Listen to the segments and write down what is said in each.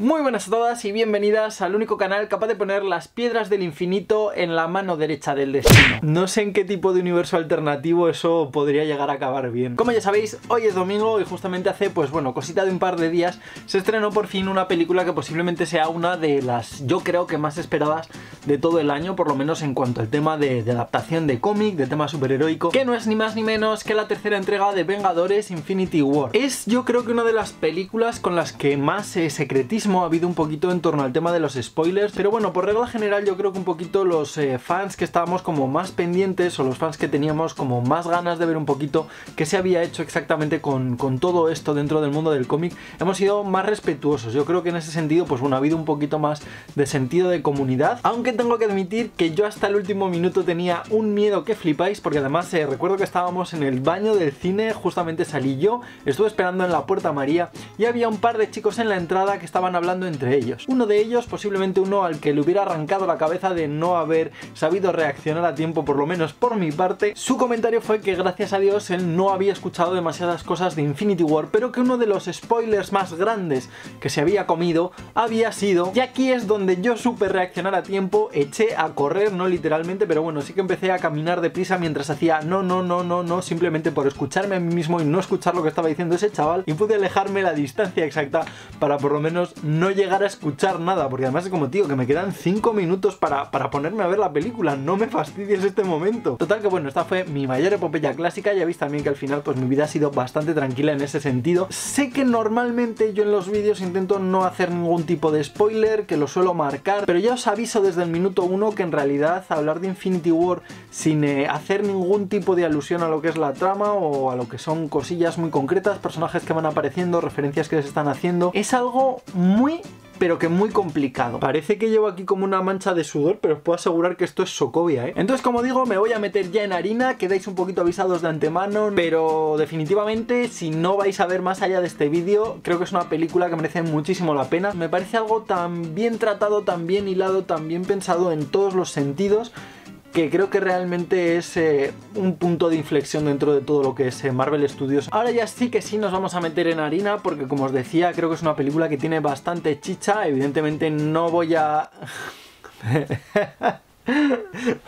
Muy buenas a todas y bienvenidas al único canal capaz de poner las piedras del infinito en la mano derecha del destino. No sé en qué tipo de universo alternativo eso podría llegar a acabar bien. Como ya sabéis, hoy es domingo y justamente hace, pues bueno, cosita de un par de días se estrenó por fin una película que posiblemente sea una de las, yo creo que más esperadas de todo el año, por lo menos en cuanto al tema de adaptación de cómic, de tema superheroico, que no es ni más ni menos que la tercera entrega de Vengadores Infinity War. Es, yo creo que una de las películas con las que más secretismo ha habido un poquito en torno al tema de los spoilers, pero bueno, por regla general yo creo que un poquito los fans que estábamos como más pendientes, o los fans que teníamos como más ganas de ver un poquito qué se había hecho exactamente con todo esto dentro del mundo del cómic, hemos sido más respetuosos. Yo creo que en ese sentido, pues bueno, ha habido un poquito más de sentido de comunidad, aunque tengo que admitir que yo hasta el último minuto tenía un miedo que flipáis, porque además recuerdo que estábamos en el baño del cine, justamente salí yo, estuve esperando en la puerta María y había un par de chicos en la entrada que estaban hablando entre ellos. Uno de ellos, posiblemente uno al que le hubiera arrancado la cabeza de no haber sabido reaccionar a tiempo, por lo menos por mi parte, su comentario fue que gracias a Dios él no había escuchado demasiadas cosas de Infinity War, pero que uno de los spoilers más grandes que se había comido había sido, y aquí es donde yo supe reaccionar a tiempo, eché a correr, no literalmente, pero bueno, sí que empecé a caminar deprisa mientras hacía no, simplemente por escucharme a mí mismo y no escuchar lo que estaba diciendo ese chaval, y pude alejarme la distancia exacta para por lo menos no llegar a escuchar nada, porque además es como, tío, que me quedan 5 minutos para ponerme a ver la película, no me fastidies este momento. Total que bueno, esta fue mi mayor epopeya clásica, ya veis también que al final pues mi vida ha sido bastante tranquila en ese sentido. Sé que normalmente yo en los vídeos intento no hacer ningún tipo de spoiler, que lo suelo marcar, pero ya os aviso desde el minuto 1 que en realidad hablar de Infinity War sin hacer ningún tipo de alusión a lo que es la trama o a lo que son cosillas muy concretas, personajes que van apareciendo, referencias que se están haciendo, es algo muy pero que muy complicado. Parece que llevo aquí como una mancha de sudor, pero os puedo asegurar que esto es Sokovia, ¿eh? Entonces, como digo, me voy a meter ya en harina, quedáis un poquito avisados de antemano, pero definitivamente, si no vais a ver más allá de este vídeo, creo que es una película que merece muchísimo la pena. Me parece algo tan bien tratado, tan bien hilado, tan bien pensado en todos los sentidos, que creo que realmente es un punto de inflexión dentro de todo lo que es Marvel Studios. Ahora ya sí que sí nos vamos a meter en harina, porque como os decía, creo que es una película que tiene bastante chicha. Evidentemente no voy a...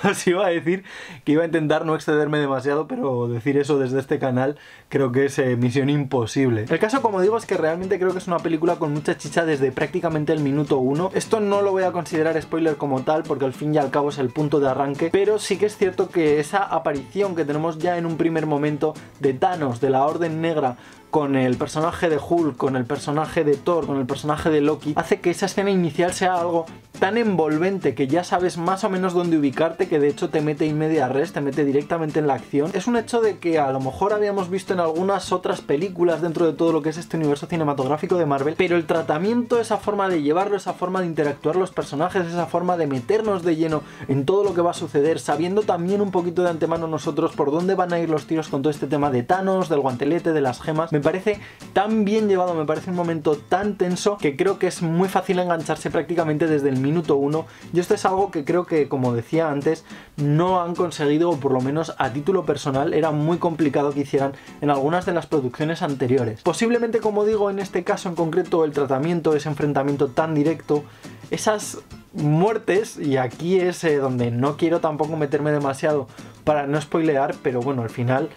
Os iba a decir que iba a intentar no excederme demasiado, pero decir eso desde este canal creo que es misión imposible. El caso, como digo, es que realmente creo que es una película con mucha chicha desde prácticamente el minuto 1. Esto no lo voy a considerar spoiler como tal, porque al fin y al cabo es el punto de arranque, pero sí que es cierto que esa aparición que tenemos ya en un primer momento de Thanos, de la Orden Negra, con el personaje de Hulk, con el personaje de Thor, con el personaje de Loki, hace que esa escena inicial sea algo tan envolvente que ya sabes más o menos dónde ubicarte, que de hecho te mete in media res, te mete directamente en la acción. Es un hecho de que a lo mejor habíamos visto en algunas otras películas dentro de todo lo que es este universo cinematográfico de Marvel, pero el tratamiento, esa forma de llevarlo, esa forma de interactuar los personajes, esa forma de meternos de lleno en todo lo que va a suceder, sabiendo también un poquito de antemano nosotros por dónde van a ir los tiros con todo este tema de Thanos, del guantelete, de las gemas, me parece tan bien llevado, me parece un momento tan tenso que creo que es muy fácil engancharse prácticamente desde el minuto 1, y esto es algo que creo que, como decía antes, no han conseguido, o por lo menos a título personal era muy complicado que hicieran en algunas de las producciones anteriores. Posiblemente, como digo, en este caso en concreto, el tratamiento, ese enfrentamiento tan directo, esas muertes, y aquí es donde no quiero tampoco meterme demasiado para no spoilear, pero bueno, al final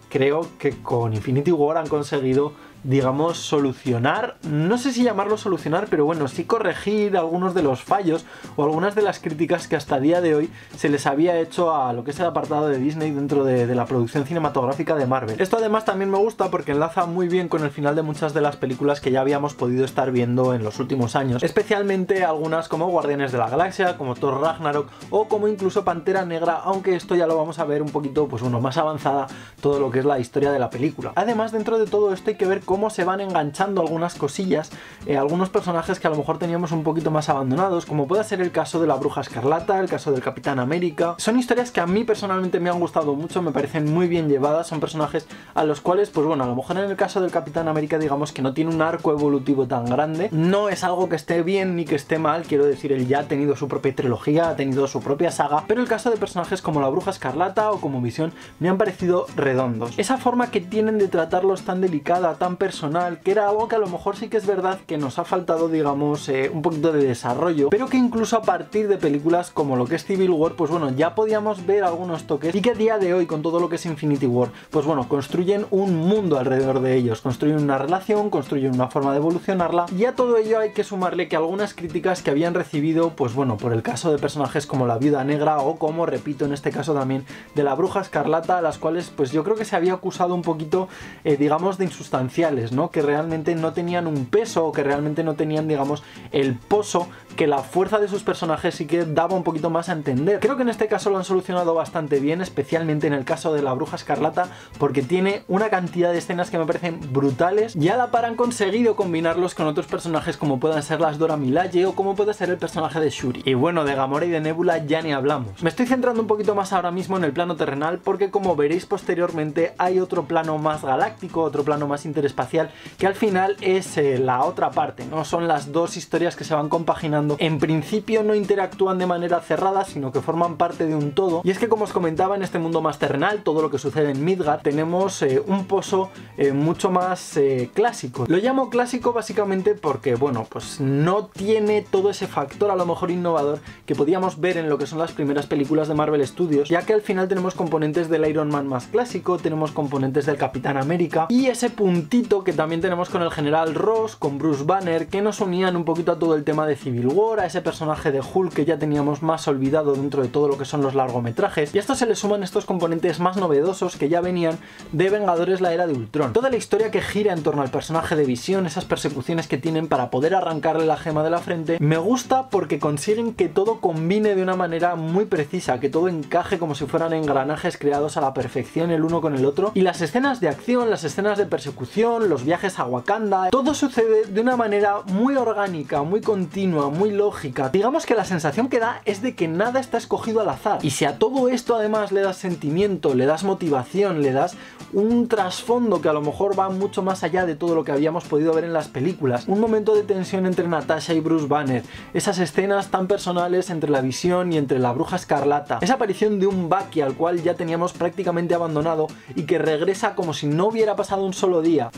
creo que con Infinity War han conseguido, digamos, solucionar, no sé si llamarlo solucionar, pero bueno, sí corregir algunos de los fallos o algunas de las críticas que hasta día de hoy se les había hecho a lo que es el apartado de Disney dentro de la producción cinematográfica de Marvel. Esto además también me gusta porque enlaza muy bien con el final de muchas de las películas que ya habíamos podido estar viendo en los últimos años, especialmente algunas como Guardianes de la Galaxia, como Thor Ragnarok o como incluso Pantera Negra, aunque esto ya lo vamos a ver un poquito, pues bueno, más avanzada todo lo que es la historia de la película. Además, dentro de todo esto hay que ver cómo se van enganchando algunas cosillas, algunos personajes que a lo mejor teníamos un poquito más abandonados, como puede ser el caso de la Bruja Escarlata, el caso del Capitán América. Son historias que a mí personalmente me han gustado mucho, me parecen muy bien llevadas, son personajes a los cuales, pues bueno, a lo mejor en el caso del Capitán América digamos que no tiene un arco evolutivo tan grande, no es algo que esté bien ni que esté mal, quiero decir, él ya ha tenido su propia trilogía, ha tenido su propia saga, pero el caso de personajes como la Bruja Escarlata o como Visión me han parecido redondos. Esa forma que tienen de tratarlos tan delicada, tan personal, que era algo que a lo mejor sí que es verdad que nos ha faltado, digamos, un poquito de desarrollo, pero que incluso a partir de películas como lo que es Civil War, pues bueno, ya podíamos ver algunos toques, y que a día de hoy, con todo lo que es Infinity War, pues bueno, construyen un mundo alrededor de ellos, construyen una relación, construyen una forma de evolucionarla, y a todo ello hay que sumarle que algunas críticas que habían recibido, pues bueno, por el caso de personajes como la Viuda Negra o como, repito, en este caso también de la Bruja Escarlata, a las cuales pues yo creo que se había acusado un poquito, digamos, de insustanciales, ¿no? Que realmente no tenían un peso o que realmente no tenían, digamos, el pozo que la fuerza de sus personajes sí que daba un poquito más a entender. Creo que en este caso lo han solucionado bastante bien, especialmente en el caso de la Bruja Escarlata, porque tiene una cantidad de escenas que me parecen brutales y a la par han conseguido combinarlos con otros personajes como puedan ser las Dora Milaje o como puede ser el personaje de Shuri. Y bueno, de Gamora y de Nebula ya ni hablamos. Me estoy centrando un poquito más ahora mismo en el plano terrenal porque, como veréis posteriormente, hay otro plano más galáctico, otro plano más interespacial, que al final es la otra parte, ¿no? Son las dos historias que se van compaginando. En principio no interactúan de manera cerrada, sino que forman parte de un todo. Y es que, como os comentaba, en este mundo más terrenal, todo lo que sucede en Midgard, tenemos un pozo mucho más clásico. Lo llamo clásico básicamente porque, bueno, pues no tiene todo ese factor a lo mejor innovador que podíamos ver en lo que son las primeras películas de Marvel Studios, ya que al final tenemos componentes del Iron Man más clásico, tenemos componentes del Capitán América y ese puntito que también tenemos con el General Ross, con Bruce Banner, que nos unían un poquito a todo el tema de Civil War, a ese personaje de Hulk que ya teníamos más olvidado dentro de todo lo que son los largometrajes, y a esto se le suman estos componentes más novedosos que ya venían de Vengadores la Era de Ultron. Toda la historia que gira en torno al personaje de Visión, esas persecuciones que tienen para poder arrancarle la gema de la frente, me gusta porque consiguen que todo combine de una manera muy precisa, que todo encaje como si fueran engranajes creados a la perfección el uno con el otro, y las escenas de acción, las escenas de persecución, los viajes a Wakanda, todo sucede de una manera muy orgánica, muy continua, muy lógica. Digamos que la sensación que da es de que nada está escogido al azar, y si a todo esto además le das sentimiento, le das motivación, le das un trasfondo que a lo mejor va mucho más allá de todo lo que habíamos podido ver en las películas, un momento de tensión entre Natasha y Bruce Banner, esas escenas tan personales entre la Visión y entre la Bruja Escarlata, esa aparición de un Bucky al cual ya teníamos prácticamente abandonado y que regresa como si no hubiera pasado un solo día.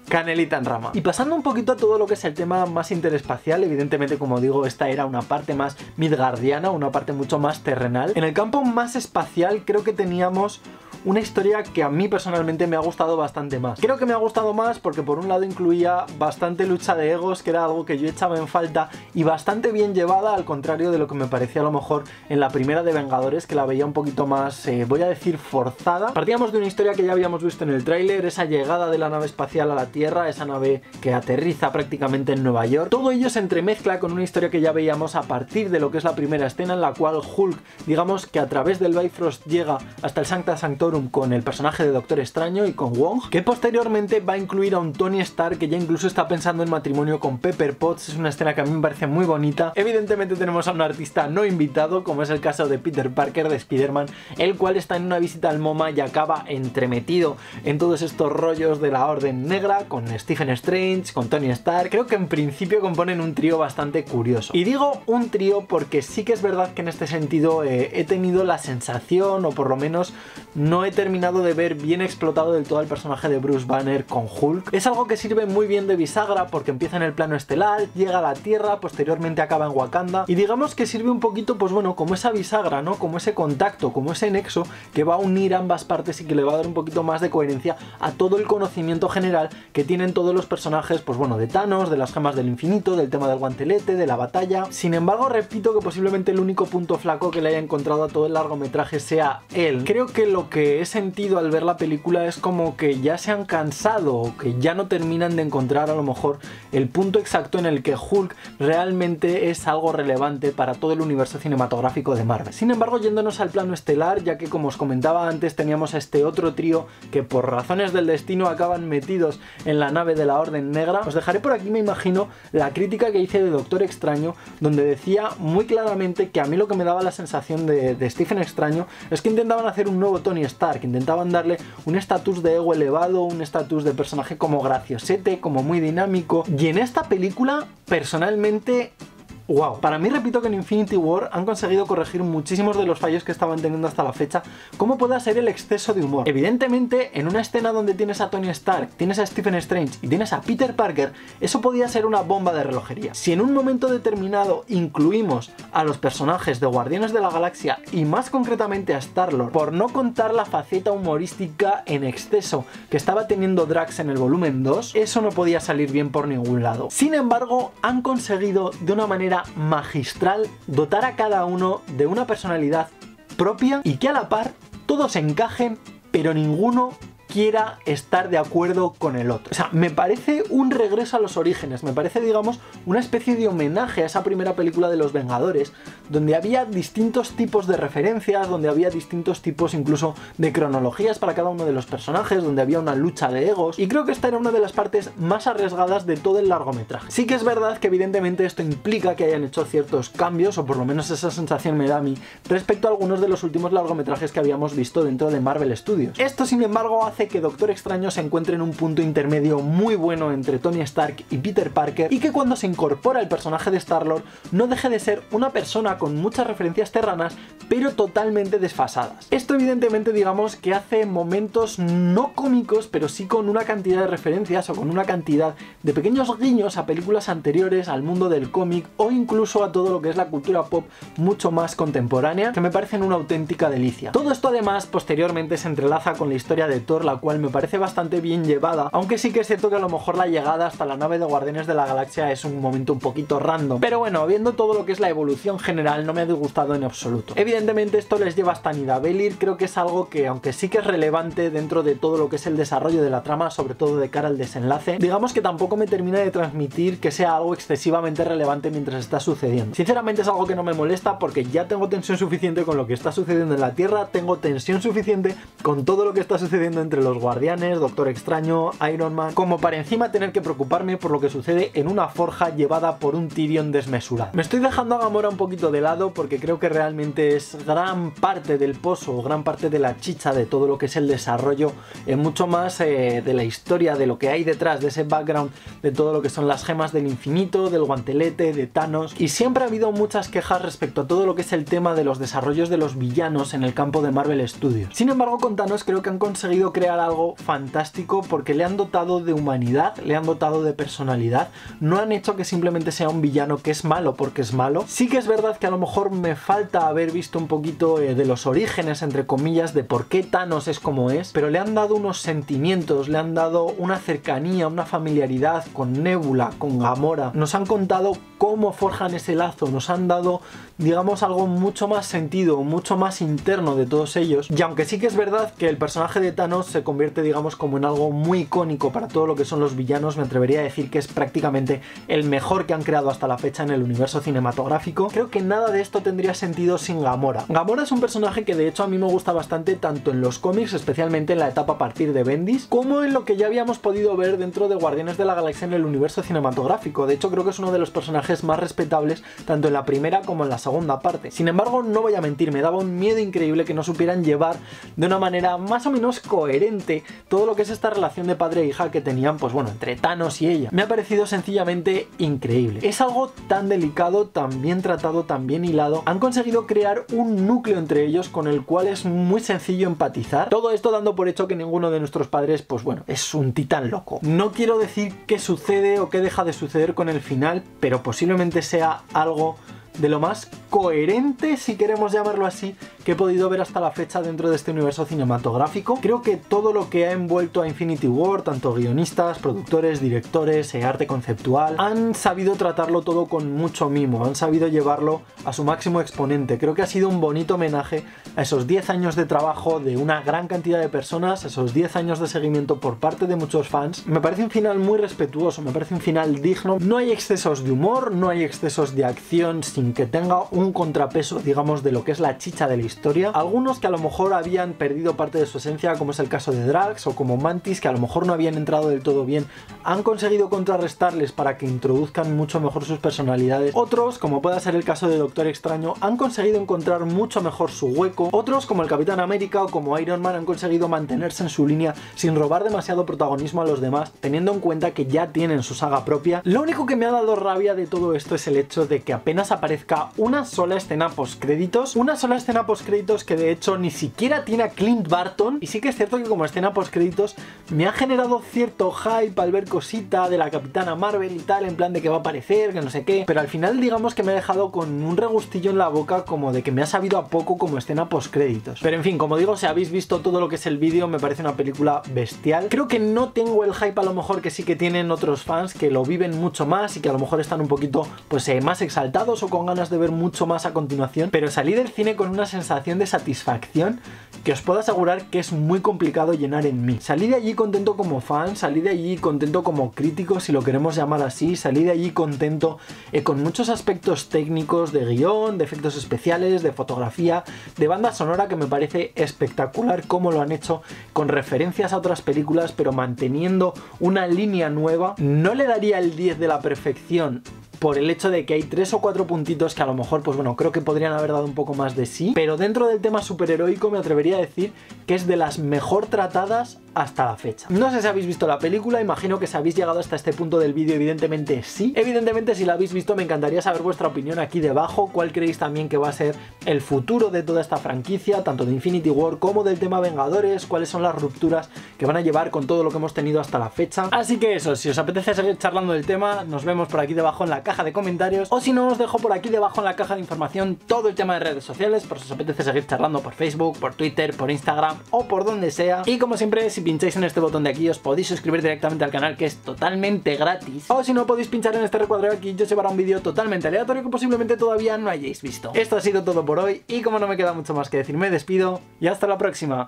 Canelita en rama. Y pasando un poquito a todo lo que es el tema más interespacial, evidentemente, como digo, esta era una parte más midgardiana, una parte mucho más terrenal. En el campo más espacial creo que teníamos una historia que a mí personalmente me ha gustado bastante más. Creo que me ha gustado más porque por un lado incluía bastante lucha de egos, que era algo que yo echaba en falta, y bastante bien llevada, al contrario de lo que me parecía a lo mejor en la primera de Vengadores, que la veía un poquito más, voy a decir, forzada. Partíamos de una historia que ya habíamos visto en el tráiler, esa llegada de la nave espacial a la Tierra, esa nave que aterriza prácticamente en Nueva York. Todo ello se entremezcla con una historia que ya veíamos a partir de lo que es la primera escena, en la cual Hulk, digamos que a través del Bifrost llega hasta el Sancta Sanctorum con el personaje de Doctor Extraño y con Wong, que posteriormente va a incluir a un Tony Stark que ya incluso está pensando en matrimonio con Pepper Potts. Es una escena que a mí me parece muy bonita. Evidentemente tenemos a un artista no invitado, como es el caso de Peter Parker de Spider-Man, el cual está en una visita al MoMA y acaba entremetido en todos estos rollos de la Orden Negra, con Stephen Strange, con Tony Stark. Creo que en principio componen un trío bastante curioso. Y digo un trío porque sí que es verdad que en este sentido he tenido la sensación, o por lo menos no he terminado de ver bien explotado del todo el personaje de Bruce Banner con Hulk. Es algo que sirve muy bien de bisagra porque empieza en el plano estelar, llega a la Tierra, posteriormente acaba en Wakanda, y digamos que sirve un poquito, pues bueno, como esa bisagra, ¿no? Como ese contacto, como ese nexo que va a unir ambas partes y que le va a dar un poquito más de coherencia a todo el conocimiento general que tienen todos los personajes, pues bueno, de Thanos, de las gemas del infinito, del tema del guantelete, de la batalla. Sin embargo, repito que posiblemente el único punto flaco que le haya encontrado a todo el largometraje sea él. Creo que lo que he sentido al ver la película es como que ya se han cansado, o que ya no terminan de encontrar a lo mejor el punto exacto en el que Hulk realmente es algo relevante para todo el universo cinematográfico de Marvel. Sin embargo, yéndonos al plano estelar, ya que como os comentaba antes, teníamos a este otro trío que por razones del destino acaban metidos en la nave de la Orden Negra, os dejaré por aquí, me imagino, la crítica que hice de Doctor Extraño, donde decía muy claramente que a mí lo que me daba la sensación de Stephen Extraño es que intentaban hacer un nuevo Tony Stark, intentaban darle un estatus de ego elevado, un estatus de personaje como graciosete, como muy dinámico, y en esta película, personalmente, wow. Para mí, repito que en Infinity War han conseguido corregir muchísimos de los fallos que estaban teniendo hasta la fecha, como pueda ser el exceso de humor. Evidentemente, en una escena donde tienes a Tony Stark, tienes a Stephen Strange y tienes a Peter Parker, eso podía ser una bomba de relojería. Si en un momento determinado incluimos a los personajes de Guardianes de la Galaxia y más concretamente a Star-Lord, por no contar la faceta humorística en exceso que estaba teniendo Drax en el volumen 2, eso no podía salir bien por ningún lado. Sin embargo, han conseguido de una manera magistral dotar a cada uno de una personalidad propia y que a la par todos encajen, pero ninguno quiera estar de acuerdo con el otro. O sea, me parece un regreso a los orígenes, me parece, digamos, una especie de homenaje a esa primera película de los Vengadores, donde había distintos tipos de referencias, donde había distintos tipos incluso de cronologías para cada uno de los personajes, donde había una lucha de egos, y creo que esta era una de las partes más arriesgadas de todo el largometraje. Sí que es verdad que evidentemente esto implica que hayan hecho ciertos cambios, o por lo menos esa sensación me da a mí, respecto a algunos de los últimos largometrajes que habíamos visto dentro de Marvel Studios. Esto, sin embargo, hace que Doctor Extraño se encuentre en un punto intermedio muy bueno entre Tony Stark y Peter Parker, y que cuando se incorpora el personaje de Star-Lord no deje de ser una persona con muchas referencias terranas, pero totalmente desfasadas. Esto evidentemente, digamos, que hace momentos no cómicos, pero sí con una cantidad de referencias o con una cantidad de pequeños guiños a películas anteriores, al mundo del cómic o incluso a todo lo que es la cultura pop mucho más contemporánea, que me parecen una auténtica delicia. Todo esto además posteriormente se entrelaza con la historia de Thor, la cual me parece bastante bien llevada, aunque sí que es cierto que a lo mejor la llegada hasta la nave de Guardianes de la Galaxia es un momento un poquito random, pero bueno, viendo todo lo que es la evolución general no me ha disgustado en absoluto. Evidentemente esto les lleva hasta Nidavellir, creo que es algo que, aunque sí que es relevante dentro de todo lo que es el desarrollo de la trama, sobre todo de cara al desenlace, digamos que tampoco me termina de transmitir que sea algo excesivamente relevante mientras está sucediendo. Sinceramente es algo que no me molesta porque ya tengo tensión suficiente con lo que está sucediendo en la Tierra, tengo tensión suficiente con todo lo que está sucediendo entre los Guardianes, Doctor Extraño, Iron Man, como para encima tener que preocuparme por lo que sucede en una forja llevada por un Tyrion desmesurado. Me estoy dejando a Gamora un poquito de lado porque creo que realmente es gran parte del pozo, gran parte de la chicha de todo lo que es el desarrollo, mucho más de la historia, de lo que hay detrás, de ese background, de todo lo que son las gemas del infinito, del guantelete, de Thanos, y siempre ha habido muchas quejas respecto a todo lo que es el tema de los desarrollos de los villanos en el campo de Marvel Studios. Sin embargo, con Thanos creo que han conseguido crear algo fantástico porque le han dotado de humanidad, le han dotado de personalidad, no han hecho que simplemente sea un villano que es malo porque es malo. Sí que es verdad que a lo mejor me falta haber visto un poquito de los orígenes, entre comillas, de por qué Thanos es como es, pero le han dado unos sentimientos, le han dado una cercanía, una familiaridad con Nebula, con Gamora, nos han contado cómo forjan ese lazo, nos han dado, digamos, algo mucho más sentido, mucho más interno de todos ellos, y aunque sí que es verdad que el personaje de Thanos se convierte, digamos, como en algo muy icónico para todo lo que son los villanos, me atrevería a decir que es prácticamente el mejor que han creado hasta la fecha en el universo cinematográfico. Creo que nada de esto tendría sentido sin Gamora. Gamora es un personaje que de hecho a mí me gusta bastante tanto en los cómics, especialmente en la etapa a partir de Bendis, como en lo que ya habíamos podido ver dentro de Guardianes de la Galaxia en el universo cinematográfico. De hecho creo que es uno de los personajes más respetables tanto en la primera como en la segunda parte. Sin embargo, no voy a mentir, me daba un miedo increíble que no supieran llevar de una manera más o menos coherente todo lo que es esta relación de padre e hija que tenían, pues bueno, entre Thanos y ella. Me ha parecido sencillamente increíble. Es algo tan delicado, tan bien tratado, tan bien hilado. Han conseguido crear un núcleo entre ellos con el cual es muy sencillo empatizar. Todo esto dando por hecho que ninguno de nuestros padres, pues bueno, es un titán loco. No quiero decir qué sucede o qué deja de suceder con el final, pero posiblemente sea algo de lo más coherente, si queremos llamarlo así, que he podido ver hasta la fecha dentro de este universo cinematográfico. Creo que todo lo que ha envuelto a Infinity War, tanto guionistas, productores, directores, arte conceptual, han sabido tratarlo todo con mucho mimo, han sabido llevarlo a su máximo exponente. Creo que ha sido un bonito homenaje a esos 10 años de trabajo de una gran cantidad de personas, esos 10 años de seguimiento por parte de muchos fans. Me parece un final muy respetuoso, me parece un final digno. No hay excesos de humor, no hay excesos de acción sin que tenga un contrapeso, digamos, de lo que es la chicha de la historia. historia. Algunos que a lo mejor habían perdido parte de su esencia, como es el caso de Drax o como Mantis, que a lo mejor no habían entrado del todo bien, han conseguido contrarrestarles para que introduzcan mucho mejor sus personalidades. Otros, como pueda ser el caso de Doctor Extraño, han conseguido encontrar mucho mejor su hueco. Otros, como el Capitán América o como Iron Man, han conseguido mantenerse en su línea sin robar demasiado protagonismo a los demás, teniendo en cuenta que ya tienen su saga propia. Lo único que me ha dado rabia de todo esto es el hecho de que apenas aparezca una sola escena postcréditos, que de hecho ni siquiera tiene a Clint Barton, y sí que es cierto que como escena postcréditos me ha generado cierto hype al ver cosita de la Capitana Marvel y tal, en plan de que va a aparecer, que no sé qué, pero al final digamos que me ha dejado con un regustillo en la boca, como de que me ha sabido a poco como escena postcréditos. Pero en fin, como digo, si habéis visto todo lo que es el vídeo, me parece una película bestial. Creo que no tengo el hype a lo mejor que sí que tienen otros fans que lo viven mucho más y que a lo mejor están un poquito pues más exaltados o con ganas de ver mucho más a continuación, pero salí del cine con una sensación de satisfacción que os puedo asegurar que es muy complicado llenar en mí. Salí de allí contento como fan, salí de allí contento como crítico, si lo queremos llamar así, salí de allí contento con muchos aspectos técnicos de guión, de efectos especiales, de fotografía, de banda sonora, que me parece espectacular cómo lo han hecho con referencias a otras películas pero manteniendo una línea nueva. No le daría el 10 de la perfección por el hecho de que hay 3 o 4 puntitos que a lo mejor, pues bueno, creo que podrían haber dado un poco más de sí, pero dentro del tema superheroico me atrevería a decir que es de las mejor tratadas hasta la fecha. No sé si habéis visto la película, imagino que si habéis llegado hasta este punto del vídeo, evidentemente sí. Evidentemente, si la habéis visto, me encantaría saber vuestra opinión aquí debajo, cuál creéis también que va a ser el futuro de toda esta franquicia, tanto de Infinity War como del tema Vengadores, cuáles son las rupturas que van a llevar con todo lo que hemos tenido hasta la fecha. Así que eso, si os apetece seguir charlando del tema, nos vemos por aquí debajo en la caja de comentarios, o si no, os dejo por aquí debajo en la caja de información todo el tema de redes sociales, por si os apetece seguir charlando por Facebook, por Twitter, por Instagram o por donde sea. Y como siempre, si pincháis en este botón de aquí os podéis suscribir directamente al canal, que es totalmente gratis, o si no, podéis pinchar en este recuadro de aquí y os llevará un vídeo totalmente aleatorio que posiblemente todavía no hayáis visto. Esto ha sido todo por hoy y como no me queda mucho más que decir, me despido y hasta la próxima.